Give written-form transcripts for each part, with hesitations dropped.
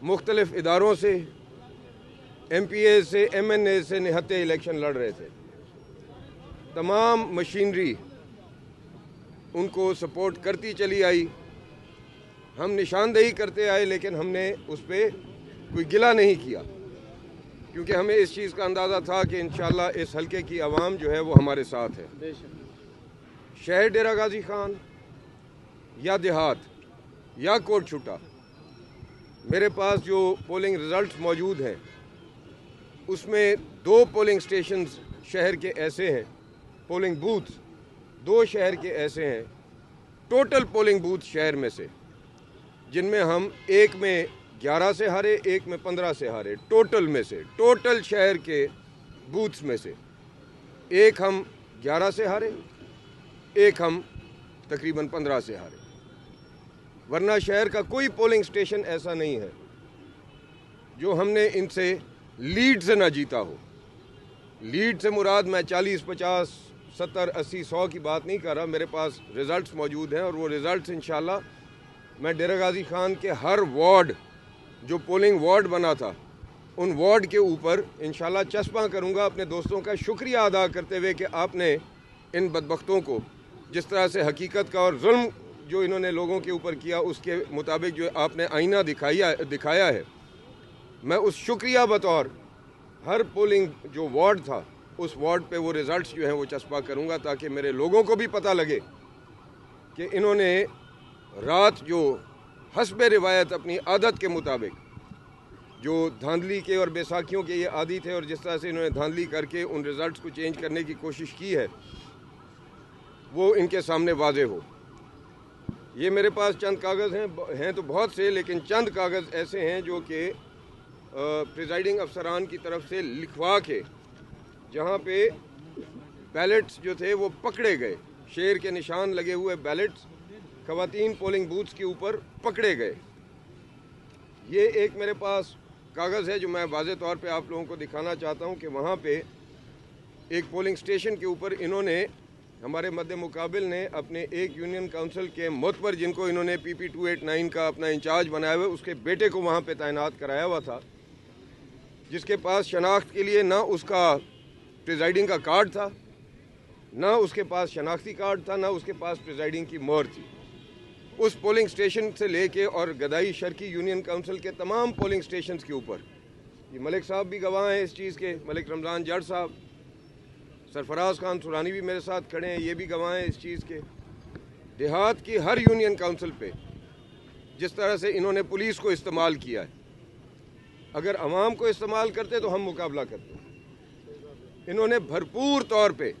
मुख्तलिफ इदारों से, MPA से, MNA से निहत्ते इलेक्शन लड़ रहे थे। तमाम मशीनरी उनको सपोर्ट करती चली आई, हम निशानदेही करते आए, लेकिन हमने उस पर कोई गिला नहीं किया, क्योंकि हमें इस चीज़ का अंदाज़ा था कि इंशाअल्लाह इस हलके की आवाम जो है वो हमारे साथ है। शहर डेरा गाजी खान या देहात या कोट छुटा, मेरे पास जो पोलिंग रिज़ल्ट मौजूद हैं उसमें 2 पोलिंग स्टेशंस शहर के ऐसे हैं, पोलिंग बूथ 2 शहर के ऐसे हैं, टोटल पोलिंग बूथ शहर में से, जिनमें हम एक में 11 से हारे, एक में 15 से हारे। टोटल में से, टोटल शहर के बूथ्स में से एक हम 11 से हारे, एक हम तकरीबन 15 से हारे। वरना शहर का कोई पोलिंग स्टेशन ऐसा नहीं है जो हमने इनसे लीड से ना जीता हो। लीड से मुराद मैं 40, 50, 70, 80, 100 की बात नहीं कर रहा। मेरे पास रिज़ल्ट्स मौजूद हैं और वो रिज़ल्ट्स इंशाल्लाह मैं डेरा गाजी खान के हर वार्ड, जो पोलिंग वार्ड बना था, उन वार्ड के ऊपर इंशाल्लाह चस्पा करूंगा, अपने दोस्तों का शुक्रिया अदा करते हुए कि आपने इन बदबख्तों को जिस तरह से हकीकत का और जुल्म जो इन्होंने लोगों के ऊपर किया उसके मुताबिक जो आपने आईना दिखाया है, मैं उस शुक्रिया बतौर हर पोलिंग जो वार्ड था उस वार्ड पे वो रिज़ल्ट्स जो हैं वो चस्पा करूंगा, ताकि मेरे लोगों को भी पता लगे कि इन्होंने रात जो हस्बे रिवायत अपनी आदत के मुताबिक जो धांधली के और बैसाखियों के ये आदी थे और जिस तरह से इन्होंने धांधली करके उन रिज़ल्ट्स को चेंज करने की कोशिश की है, वो इनके सामने वाज़े हो। ये मेरे पास चंद कागज़ हैं तो बहुत से, लेकिन चंद कागज़ ऐसे हैं जो कि प्रिजाइडिंग अफसरान की तरफ से लिखवा के, जहाँ पे बैलेट्स जो थे वो पकड़े गए, शेर के निशान लगे हुए बैलेट्स ख़वातीन पोलिंग बूथ्स के ऊपर पकड़े गए। ये एक मेरे पास कागज़ है जो मैं वाज़े तौर पे आप लोगों को दिखाना चाहता हूँ कि वहाँ पे एक पोलिंग स्टेशन के ऊपर इन्होंने, हमारे मद्दे मुकाबिल ने अपने एक यूनियन काउंसिल के मोतबर, जिनको इन्होंने PP 289 का अपना इंचार्ज बनाया हुआ, उसके बेटे को वहाँ पे तैनात कराया हुआ था, जिसके पास शनाख्त के लिए ना उसका प्रिजाइडिंग का कार्ड था, ना उसके पास शनाख्ती कार्ड था, ना उसके पास प्रिजाइडिंग की मोहर थी। उस पोलिंग स्टेशन से लेके और गदाई शर्की यूनियन काउंसिल के तमाम पोलिंग स्टेशंस के ऊपर, ये मलिक साहब भी गवाह हैं इस चीज़ के, मलिक रमज़ान जट साहब, सरफराज खान सुरानी भी मेरे साथ खड़े हैं, ये भी गवाह हैं इस चीज़ के। देहात की हर यूनियन काउंसिल पे जिस तरह से इन्होंने पुलिस को इस्तेमाल किया है, अगर अवाम को इस्तेमाल करते तो हम मुकाबला करते। इन्होंने भरपूर तौर पे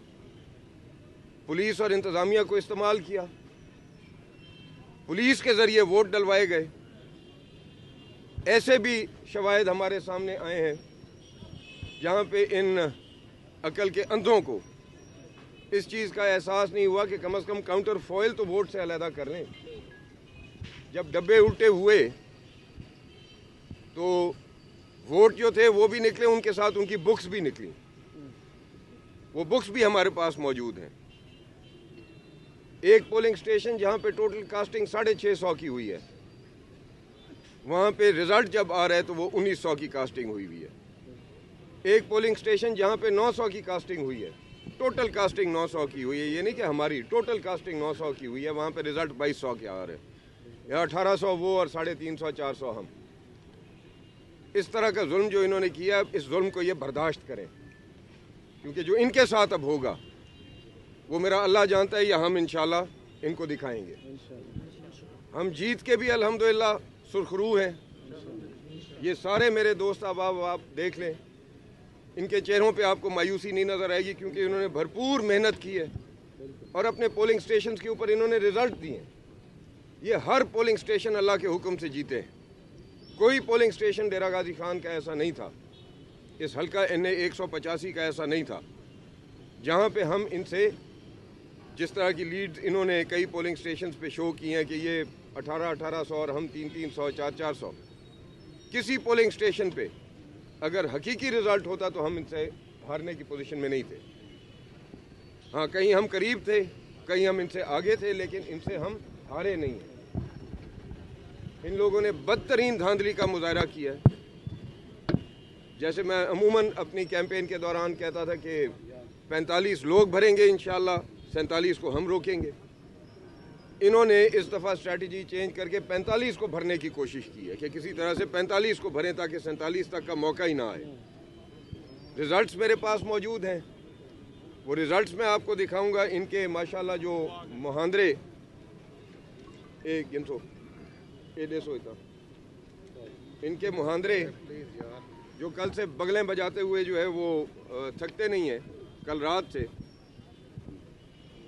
पुलिस और इंतज़ामिया को इस्तेमाल किया, पुलिस के ज़रिए वोट डलवाए गए। ऐसे भी शवाहिद हमारे सामने आए हैं जहाँ पे इन अकल के अंधों को इस चीज़ का एहसास नहीं हुआ कि कम से कम काउंटर फॉइल तो वोट से अलहदा कर लें। जब डब्बे उल्टे हुए तो वोट जो थे वो भी निकले, उनके साथ उनकी बुक्स भी निकली, वो बुक्स भी हमारे पास मौजूद हैं। एक पोलिंग स्टेशन जहाँ पे टोटल कास्टिंग 650 की हुई है, वहाँ पे रिज़ल्ट जब आ रहा है तो वो 1900 की कास्टिंग हुई है। एक पोलिंग स्टेशन जहाँ पे 900 की कास्टिंग हुई है, टोटल कास्टिंग 900 की हुई है, ये नहीं कि हमारी टोटल कास्टिंग 900 की हुई है, वहाँ पे रिज़ल्ट 2200 के आ रहे हैं, या 1800 वो और 350, 400 हम। इस तरह का जुल्म जो इन्होंने किया, इस जुल्म को ये बर्दाश्त करें, क्योंकि जो इनके साथ अब होगा वो मेरा अल्लाह जानता है, या हम इंशाल्लाह इनको दिखाएंगे। हम जीत के भी अल्हम्दुलिल्लाह सुरखरू हैं। ये सारे मेरे दोस्त अब आप देख लें, इनके चेहरों पे आपको मायूसी नहीं नज़र आएगी, क्योंकि इन्होंने भरपूर मेहनत की है और अपने पोलिंग स्टेशन के ऊपर इन्होंने रिज़ल्ट दिए। ये हर पोलिंग स्टेशन अल्लाह के हुक्म से जीते हैं। कोई पोलिंग स्टेशन डेरा गाजी खान का ऐसा नहीं था, इस हल्का NA 185 का ऐसा नहीं था, जहाँ पे हम इनसे जिस तरह की लीड इन्होंने कई पोलिंग स्टेशन पे शो की हैं कि ये 1800 और हम 300, 400। किसी पोलिंग स्टेशन पे अगर हकीकी रिज़ल्ट होता तो हम इनसे हारने की पोजीशन में नहीं थे। हाँ, कहीं हम करीब थे, कहीं हम इनसे आगे थे, लेकिन इनसे हम हारे नहीं हैं। ان لوگوں نے بدترین دھاندلی کا مظاہرہ کیا ہے. جیسے میں عموماً اپنی کیمپین کے دوران کہتا تھا کہ 45 لوگ بھریں گے انشاءاللہ، 47 کو ہم روکیں گے. انہوں نے اس دفعہ اسٹریٹجی چینج کر کے 45 کو بھرنے کی کوشش کی ہے کہ کسی طرح سے 45 کو بھریں تاکہ 47 تک کا موقع ہی نہ آئے. ریزلٹس میرے پاس موجود ہیں، وہ ریزلٹس میں آپ کو دکھاؤں گا. ان کے ماشاءاللہ جو مہاندرے ان کے مہاندرے جو کل سے بغلیں بجاتے ہوئے جو ہے وہ تھکتے نہیں ہیں کل رات سے.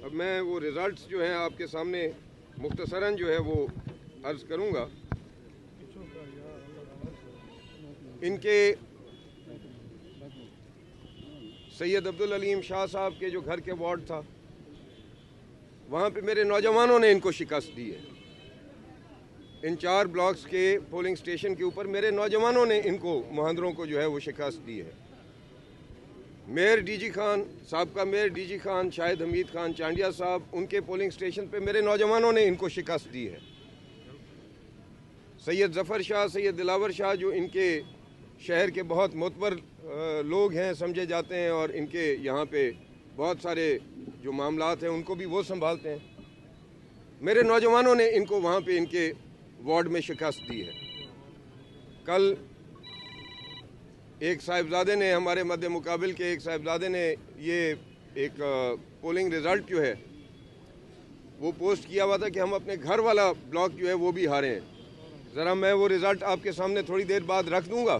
اب میں وہ ریزلٹس جو ہیں آپ کے سامنے مختصراً جو ہے وہ عرض کروں گا. ان کے سید عبدالعلیم شاہ صاحب کے جو گھر کے وارڈ تھا وہاں پہ میرے نوجوانوں نے ان کو شکست دی ہے. ان 4 بلاکس کے پولنگ سٹیشن کے اوپر میرے نوجوانوں نے ان کو مہاندروں کو جو ہے وہ شکست دی ہے. میئر ڈی جی خان، سابقہ میئر ڈی جی خان شاہد حمید خان چانڈیا صاحب، ان کے پولنگ سٹیشن پہ میرے نوجوانوں نے ان کو شکست دی ہے. سید ظفر شاہ، سید دلاور شاہ جو ان کے شہر کے بہت معتبر لوگ ہیں سمجھے جاتے ہیں اور ان کے یہاں پہ بہت سارے جو معاملات ہیں ان کو بھی وہ سنبھالتے ہیں، میرے نوجوانوں نے ان کو وہاں پہ ان کے وارڈ میں شکست دی ہے. کل ایک صاحبزادے نے، ہمارے مد مقابل کے ایک صاحبزادے نے یہ ایک پولنگ ریزلٹ جو ہے وہ پوسٹ کیا ہوا تھا کہ ہم اپنے گھر والا بلاک جو ہے وہ بھی ہارے ہیں. ذرا میں وہ ریزلٹ آپ کے سامنے تھوڑی دیر بعد رکھ دوں گا،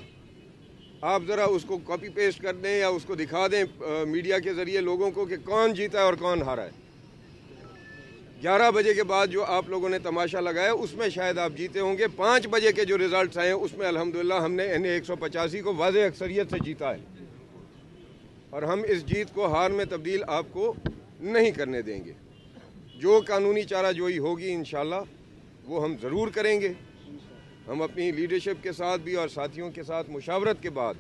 آپ ذرا اس کو کاپی پیسٹ کر دیں یا اس کو دکھا دیں میڈیا کے ذریعے لوگوں کو کہ کون جیتا ہے اور کون ہارا ہے. 11 بجے کے بعد جو آپ لوگوں نے تماشا لگایا اس میں شاید آپ جیتے ہوں گے. 5 بجے کے جو ریزلٹس آئے ہیں اس میں الحمدللہ ہم نے NA185 کو واضح اکثریت سے جیتا ہے اور ہم اس جیت کو ہار میں تبدیل آپ کو نہیں کرنے دیں گے. جو قانونی چارہ جوئی ہوگی انشاءاللہ وہ ہم ضرور کریں گے. ہم اپنی لیڈرشپ کے ساتھ بھی اور ساتھیوں کے ساتھ مشاورت کے بعد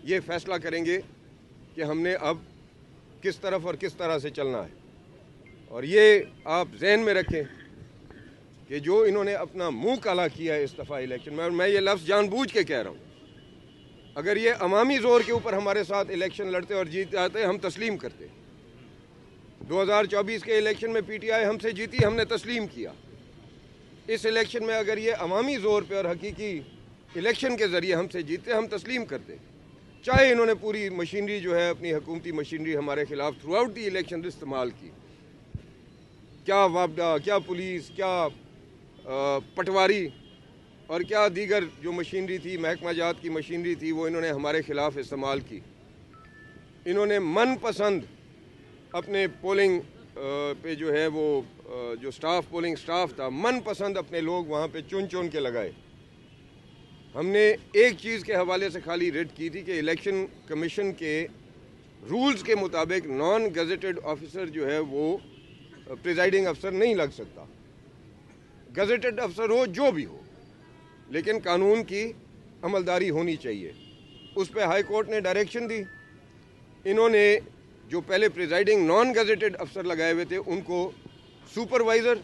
یہ فیصلہ کریں گے کہ ہم نے اب کس طرف اور کس طرح سے چلنا ہے. اور یہ آپ ذہن میں رکھیں کہ جو انہوں نے اپنا منہ کالا کیا ہے اس دفعہ الیکشن میں، اور میں یہ لفظ جان بوجھ کے کہہ رہا ہوں، اگر یہ عوامی زور کے اوپر ہمارے ساتھ الیکشن لڑتے اور جیت جاتے ہم تسلیم کرتے. 2024 کے الیکشن میں PTI ہم سے جیتی، ہم نے تسلیم کیا. اس الیکشن میں اگر یہ عوامی زور پہ اور حقیقی الیکشن کے ذریعے ہم سے جیتے ہم تسلیم کرتے. چاہے انہوں نے پوری مشینری جو ہے اپنی حکومتی مشینری ہمارے خلاف تھرو آؤٹ دی الیکشن استعمال کی، کیا وابڈا، کیا پولیس، کیا پٹواری اور کیا دیگر جو مشینری تھی، محکمہ جات کی مشینری تھی، وہ انہوں نے ہمارے خلاف استعمال کی. انہوں نے من پسند اپنے پولنگ پہ جو ہے وہ جو پولنگ سٹاف تھا، من پسند اپنے لوگ وہاں پہ چن کے لگائے. ہم نے ایک چیز کے حوالے سے خالی ریٹ کی تھی کہ الیکشن کمیشن کے رولز کے مطابق نان گزٹڈ آفیسر جو ہے وہ پریزائڈنگ افسر نہیں لگ سکتا. گزٹڈ افسر ہو جو بھی ہو لیکن قانون کی عملداری ہونی چاہیے. اس پہ ہائی کورٹ نے ڈائریکشن دی. انہوں نے جو پہلے پریزائڈنگ نان گزٹڈ افسر لگائے ہوئے تھے ان کو سپروائزر،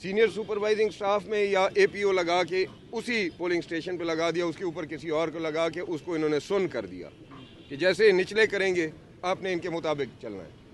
سینئر سپروائزنگ سٹاف میں یا APO لگا کے اسی پولنگ سٹیشن پہ لگا دیا، اس کے اوپر کسی اور کو لگا کے اس کو انہوں نے سن کر دیا کہ جیسے نچلے کریں گے آپ نے ان کے مطابق چلنا ہے.